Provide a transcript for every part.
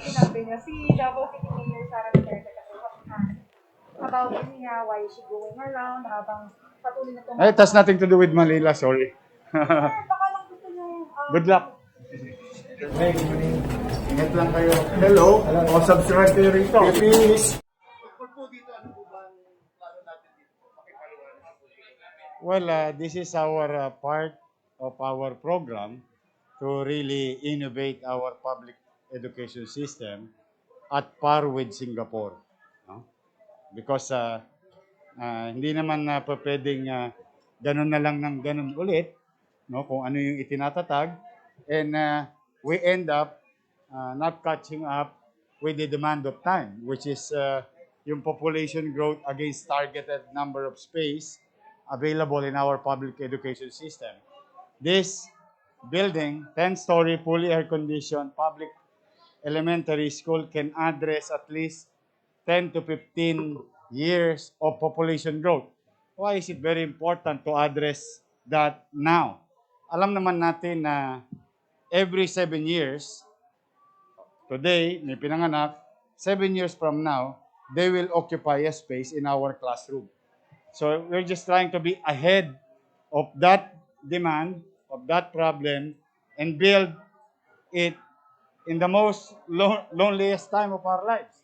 sinabi niya, si Davao City Mayor Sara Duterte kasi about niya, why is she going around habang patuloy na It has nothing to do with Manila, sorry. Sir, baka lang gusto niyo, Good luck. Ingat lang kayo. Hello. O, subscribe kayo rito. Please. Well, this is our part of our program to really innovate our public education system at par with Singapore. No? Because hindi naman pwedeng ganun na lang ng ganun ulit, no? Kung ano yung itinatatag, and we end up not catching up with the demand of time, which is yung population growth against targeted number of space available in our public education system. This building, 10-story, fully air-conditioned public elementary school can address at least 10 to 15 years of population growth. Why is it very important to address that now? Alam naman natin na every 7 years, today, may pinanganak, 7 years from now, they will occupy a space in our classroom. So we're just trying to be ahead of that demand, of that problem, and build it in the most loneliest time of our lives.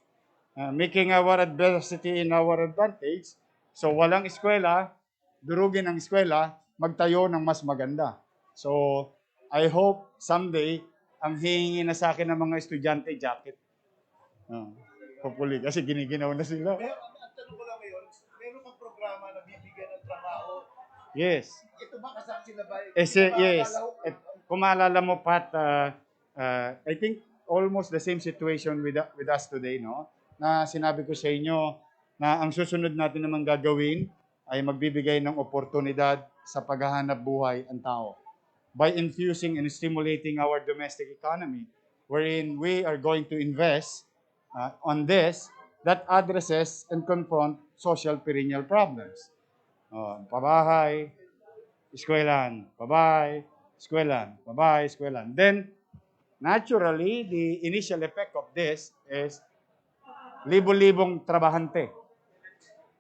Making our adversity in our advantage. So walang eskwela, durugin ang eskwela, magtayo ng mas maganda. So I hope someday, ang hihingi na sa akin ng mga estudyante, jacket. Hopefully, kasi giniginaw na sila. Pero ang tanong ko lang ngayon, meron kang programa na bibigyan ng trabaho. Yes. Ito ba kasama sila ba? Yes. Kung maalala mo, Pat, I think almost the same situation with us today, no? Na sinabi ko sa inyo na ang susunod natin naman gagawin ay magbibigay ng oportunidad sa paghahanap buhay ang tao by infusing and stimulating our domestic economy, wherein we are going to invest on this that addresses and confront social perennial problems. Pabahay, eskwelahan, pabahay, eskwelahan. Then, naturally, the initial effect of this is libo-libong trabahante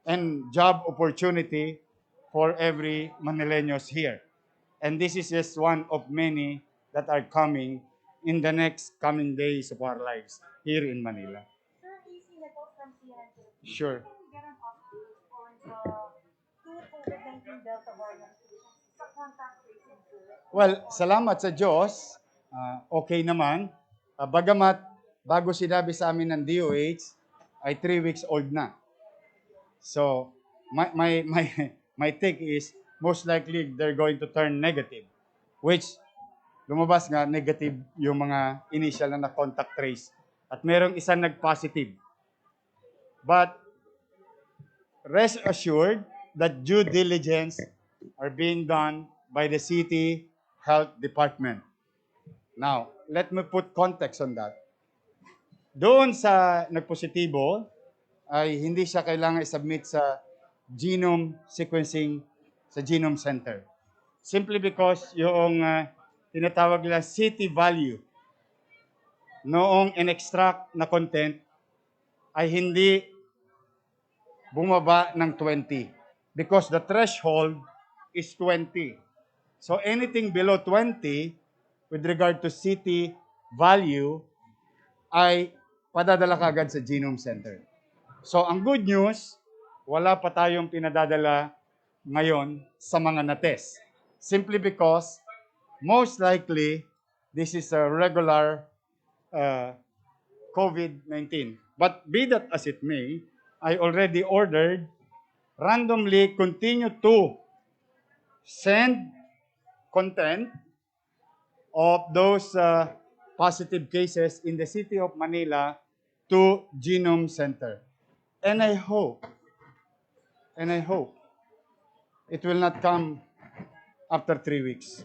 and job opportunity for every Manileños here. And this is just one of many that are coming in the next coming days of our lives here in Manila. Sir, easy na to from CNN. Sure. Can we get an update on the two COVID-19 Delta variant cases sa contact tracing, sir? Well, salamat sa Diyos. Okay naman. Bagamat, bago sinabi sa amin ng DOH, ay 3 weeks old na. So, my take is, most likely, they're going to turn negative. Which, lumabas nga, negative yung mga initial na contact trace. At merong isang nag-positive. But, rest assured that due diligence are being done by the city health department. Now, let me put context on that. Doon sa nagpositibo, ay hindi siya kailangan i-submit sa genome sequencing sa Genome Center. Simply because yung tinatawag nila city value noong in-extract na content ay hindi bumaba ng 20 because the threshold is 20. So anything below 20 with regard to city value ay padadala kagad sa Genome Center. So ang good news, wala pa tayong pinadadala ngayon sa mga na-test. Simply because most likely this is a regular COVID-19. But be that as it may, I already ordered randomly continue to send content of those positive cases in the city of Manila to Genome Center. And I hope it will not come after 3 weeks.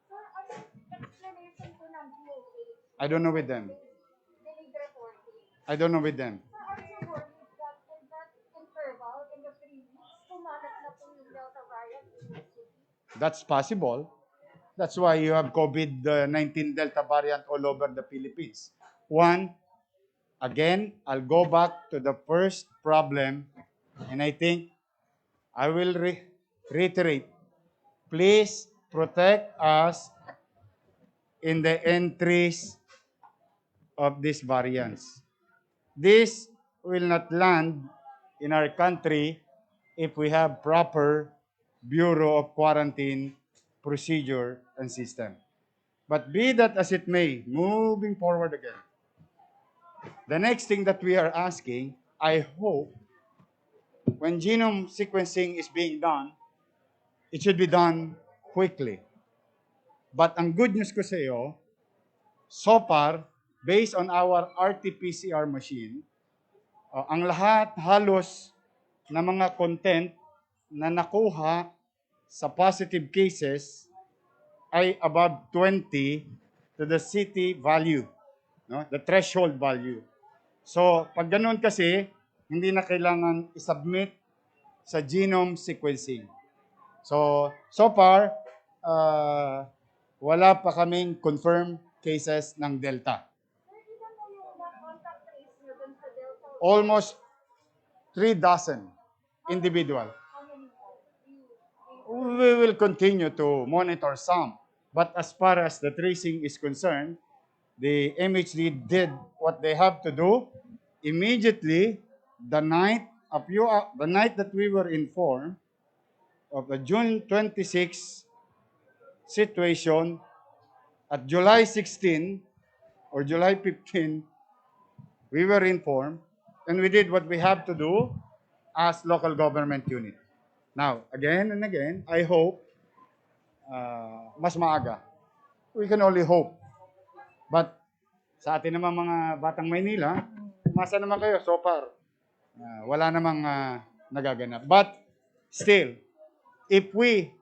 Sir, ano explanation po ng DOH? I don't know with them. Delayed reporting. I don't know with them. Sir, are you worried that in that interval, in the 3 weeks, kumalat na po yung Delta variant in the city? That's possible. That's why you have COVID-19 Delta variant all over the Philippines. One, again, I'll go back to the first problem, and I think I will reiterate, please protect us in the entries of these variants. This will not land in our country if we have proper Bureau of Quarantine procedure and system. But be that as it may, moving forward again, the next thing that we are asking, I hope, when genome sequencing is being done, it should be done quickly. But ang good news ko sa iyo, so far, based on our RT-PCR machine, ang lahat halos na mga content na nakuha sa positive cases ay above 20 to the city value, no? The threshold value. So, pag ganun kasi, hindi na kailangan isubmit sa genome sequencing. So far, wala pa kaming confirmed cases ng Delta. Sir, ilan po yung na-contact trace nyo dun sa Delta? Almost 3 dozen individual. How many more? We will continue to monitor some. But as far as the tracing is concerned, the MHD did what they have to do. Immediately, the night that we were informed of the June 26 situation, at July 16 or July 15, we were informed and we did what we have to do as local government unit. Now, again and again, I hope mas maaga. We can only hope. But sa atin naman mga batang Maynila, masa naman kayo so far? Wala namang nagaganap. But still, if we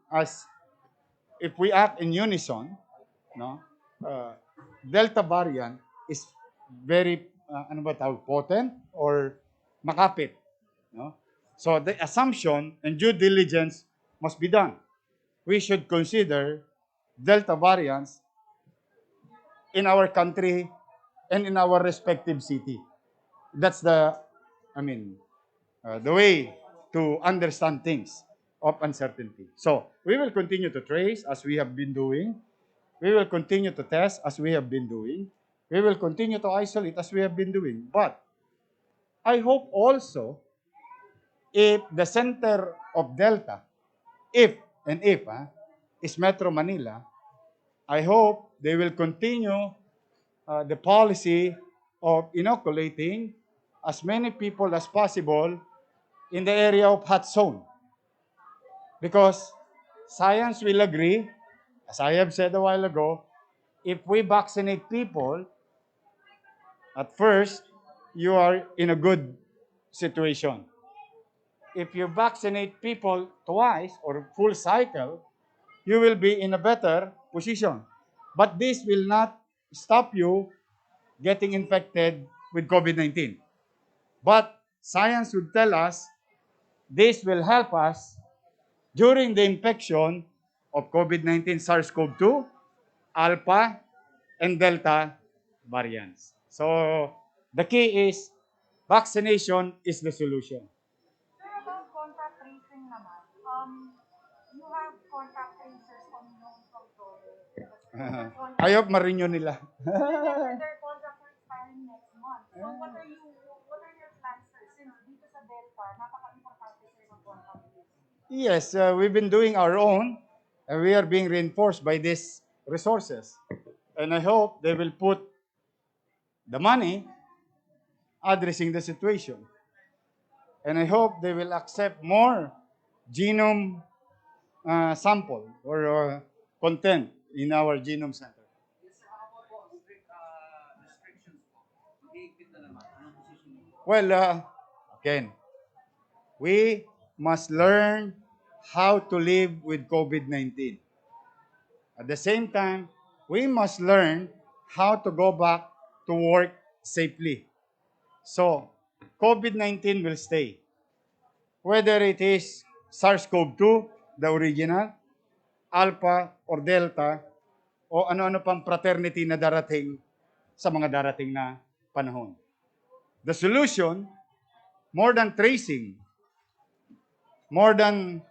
act in unison, no? Delta variant is very potent or makapit, no? So the assumption and due diligence must be done. We should consider Delta variants in our country and in our respective city. That's the way to understand things of uncertainty. So we will continue to trace as we have been doing. We will continue to test as we have been doing. We will continue to isolate as we have been doing. But I hope also if the center of Delta, if is Metro Manila, I hope they will continue the policy of inoculating as many people as possible in the area of hot zone. Because science will agree, as I have said a while ago, if we vaccinate people, at first, you are in a good situation. If you vaccinate people twice or full cycle, you will be in a better position. But this will not stop you getting infected with COVID-19. But science would tell us this will help us during the infection of COVID-19 SARS-CoV-2, Alpha, and Delta variants. So the key is vaccination is the solution. Sir, about contact tracing naman, you have contact tracers on known control. I hope ma-renew nila. Their contract will expiring next month. So what are your plans, sir? Since dito sa Delta, napaka-importante sir ng contact tracing. Yes, we've been doing our own, and we are being reinforced by these resources. And I hope they will put the money addressing the situation. And I hope they will accept more genome sample or content in our genome center. Well, again, we must learn how to live with COVID-19. At the same time, we must learn how to go back to work safely. So, COVID-19 will stay. Whether it is SARS-CoV-2, the original, Alpha or Delta, o ano-ano pang fraternity na darating sa mga darating na panahon. The solution, more than tracing, more than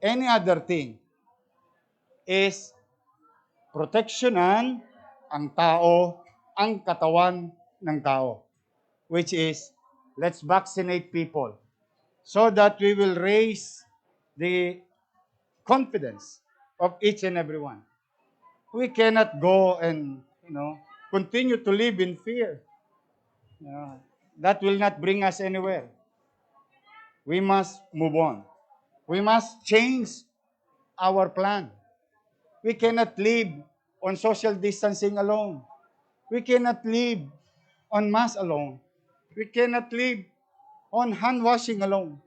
any other thing, is proteksyonan ang tao, ang katawan ng tao. Which is, let's vaccinate people so that we will raise the confidence of each and every one. We cannot go and, continue to live in fear. That will not bring us anywhere. We must move on. We must change our plan. We cannot live on social distancing alone. We cannot live on mask alone. We cannot live on hand washing alone.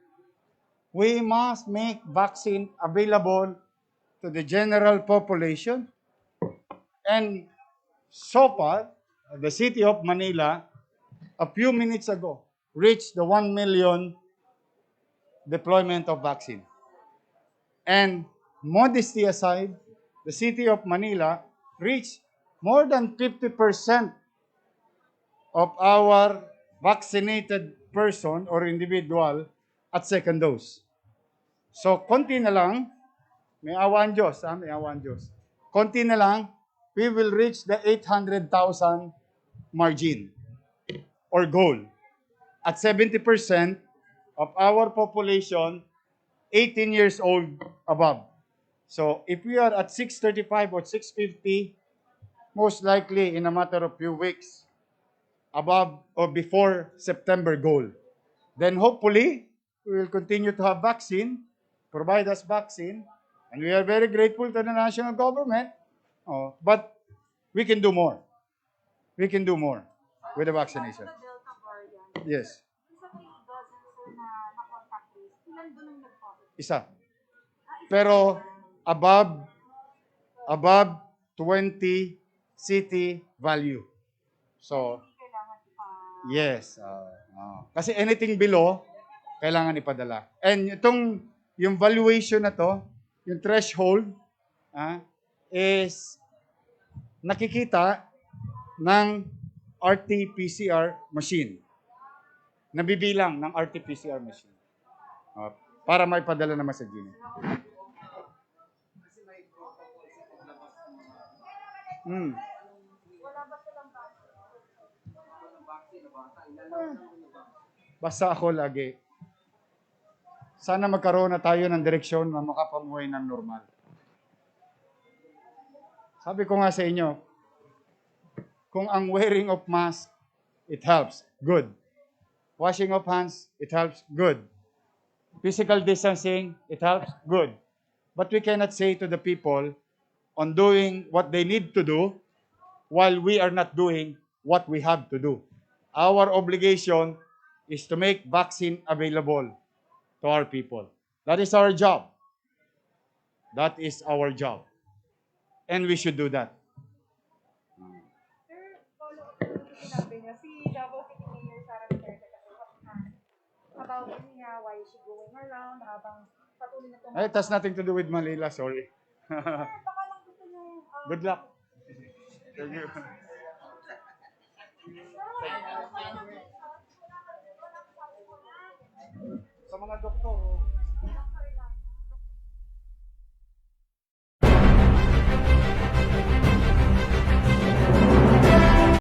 We must make vaccine available to the general population. And so far, the city of Manila, a few minutes ago, reached the 1 million deployment of vaccine. And modesty aside, the city of Manila reached more than 50% of our vaccinated person or individual at second dose. So, konti na lang, may awa ang Diyos, may awa ang Diyos. Konti na lang, we will reach the 800,000 margin or goal. At 70% of our population, 18 years old above. So, if we are at 635 or 650, most likely in a matter of few weeks, above or before September goal. Then hopefully, we will continue to have vaccine, provide us vaccine, and we are very grateful to the national government, but we can do more. We can do more with the vaccination. The Delta variant. Yes. Isa may dozen, sir, na contact list. Ilan doon ang nag-positive? Isa. Pero above 20 city value. So, Hindi kailangan pa. yes. Kasi anything below, kailangan ipadala. And yung valuation na to, yung threshold, is nakikita ng RT-PCR machine. Nabibilang ng RT-PCR machine. Para maipadala naman sa Gini. Basta ako lagi. Sana magkaroon na tayo ng direksyon na makapamuhay ng normal. Sabi ko nga sa inyo, kung ang wearing of mask, it helps, good. Washing of hands, it helps, good. Physical distancing, it helps, good. But we cannot say to the people on doing what they need to do while we are not doing what we have to do. Our obligation is to make vaccine available to our people. That is our job. That is our job. And we should do that. Sir, follow up ko yung sinabi niya. Si Davao City Mayor Sara Duterte kasi about niya, why is she going around habang patuloy na It has nothing to do with Manila, sorry. Sir, baka lang gusto niyo. Good luck. Thank you. Sa mga doktor,